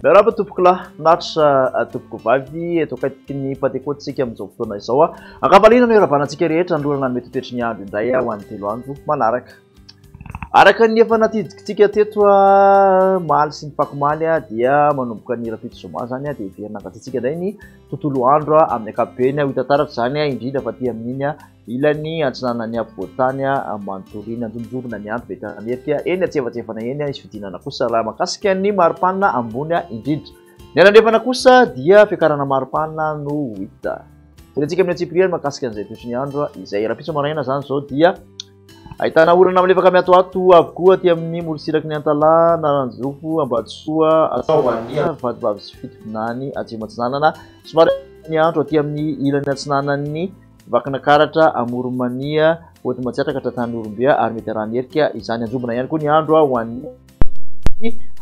Miarahaba tompoko lahy, naritra tompoko vavy eto akaiky patekoatsika amin'izao fotoana izao a. Ankavaliana ny ravanantsika rehetra androana mety toetry ny andro indray ho an'ny 3 andro manaraka. Araka ny efa natidikitsika teto maly sy ny fakomaly dia manomboka ny rapitso zoma zany dia iverina ankatsitsika indray ny tontolo andro amin'ny ankapobeny ho hita taratra zany indrindra fa ty amin'iny ilany antsinanany ampovoantany manotoriana anjonjorona ny andro vetanamefika eny atsefatsefana eny isy fidinana kosa raha makasika ny maripana ambony indrindra. Ny anandrefana kosa dia fiakarana maripana no hita. Firentsika amin'ny antsipiriany makasika an'izay toetry ny andro izay rapitso maraina zany zao dia ahitana orana malefaka miatoato avokoa aty amin'ny morosiraky ny Antala, Naranjofo, Ambatosoa, Antsovania, Vatovavy sy Fitovinany, Atsimatsinanana. Somary ny andro aty amin'ny ilany atsinanan'ny Vakinakaratra, Amoronmania, Hotomatsiatraka, Tratan'Orombea ary mety arahany herika izany anjombona ihany koa ny andro ho an'ny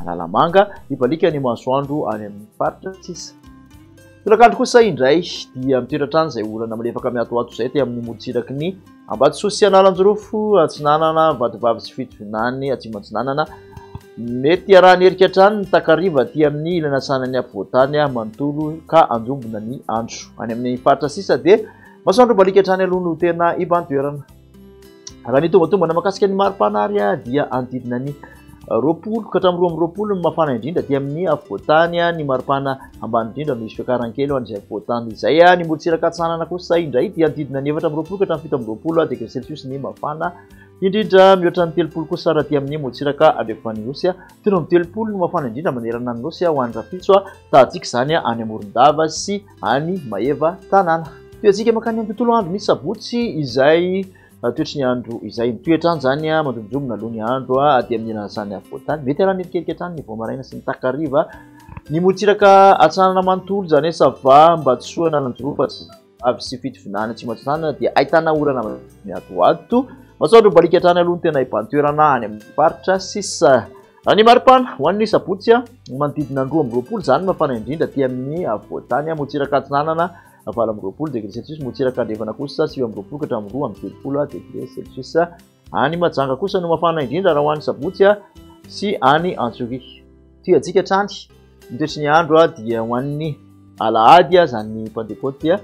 Analamanga, ibalika ny masoandro any amin'ny faritra sisa. Tolakandro kosa indray dia mitoetratrano izay orana malefaka miatoato izay ty amin'ny morosiraky ny Ambatosoa sy Analanjorofo, Atsinanana, Vatovavy sy Fitovinany, Atsimatsinanana. Mety arahany herika hatrany ny takariva aty amin'ny ilana sanany ampovoantany manontolo ka anjombona ny andro. Any amin'ny faritra sisa dia masoandro balika hatrany aloha no tena ibantoerana. Raha ny tombatombana makasika ny maripana ary dia anodidina ny 20 ka hatramin'ny 20 ny mafana indrindra aty amin'ny afovoantany ny maripana ambany indrindra misy fiakaran-kely ho an'izay afovoantany izay ny morosiraka atsinanana kosa indray dia anodidina ny 4 ka hatramin'ny 7 degré celsius ny mafana indrindra mihoatra ny 30 kosa raha aty amin'ny morosiraka Befanirosy tena ny 30 ny mafana indrindra manerana ny nosy ho an'ny rapitso tahantsika zany any Amorondava sy any Maheva tanàna. Toetsika makany amin'ny tontolo andro misy sabotsy izay toetry ny andro izay mitoetrany zany mandromondromona aloha ny andro aty amin'ny ilana sany afovoantany mety arahany erikerika hatrany ny voamaraina sy ny takariva ny morosiraka atsinanana manontolo zany hoe Sava, Ambatosoa, Analanjorofo avy sy Fitovinany, Atsimatsinanana dia ahitana orana miatoato. Masoandro balika hatrany aloha ny tena ibantoerana any amin'ny faritra sisa. Raha ny maripana ho an'ny sabotsy manodidina 20 zany mafana indrindra aty amin'ny afovoantany morosiraka atsinanana 20 degré celsius, morosiraka andrefana kosa 20 ka hatramin'ny 20 degré celsius. Any Mahajanga kosa no mafana indrindra raha ho an'ny sabotsy sy any Antsohihy. Ty antsika hatrany ny toetry ny andro dia ho an'ny alahady zany Pentecote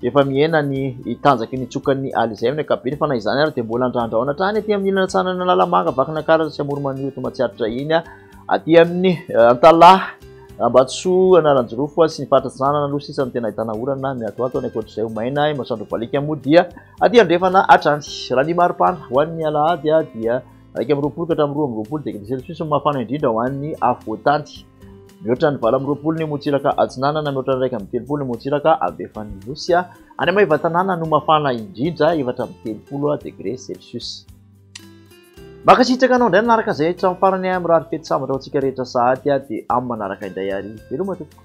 efa miena ny itanjaky ny tsokan'ny aly izay amin'ny ankapobeny fa na izany ary dia mbola andrandraona hatrany aty amin'ny ilana atsinanana Analamanga, Vakinakaratra sy Amoronmania, Hotomatsiatratra iny aty amin'ny Antala, Ambatosoa, Analanjorofo sy ny faritra atsinanana aloha sisa ny tena ahitana orana miatoato ny ankoatr'izay ho maina masoandro balika moa dia aty andrefana hatrany. Raha ny maripana ho an'ny alahady dia 20 ka hatramin'ny 20 degré celsius mafana indrindra ho an'ny afovoantany. Mihoatra ny 20 ny morosiraka atsinanana, mihoatra ny 1 ny morosiraka Befanirosy. Any Maheva tanàna no mafana indrindra 30 degré celsius. Makasitraka anao indray nanaraka izay hatramin'ny farany amin'ny raha fety sambatra ho antsika rehetra sahady dia amin'ny manaraka indray ary veloma tompoko.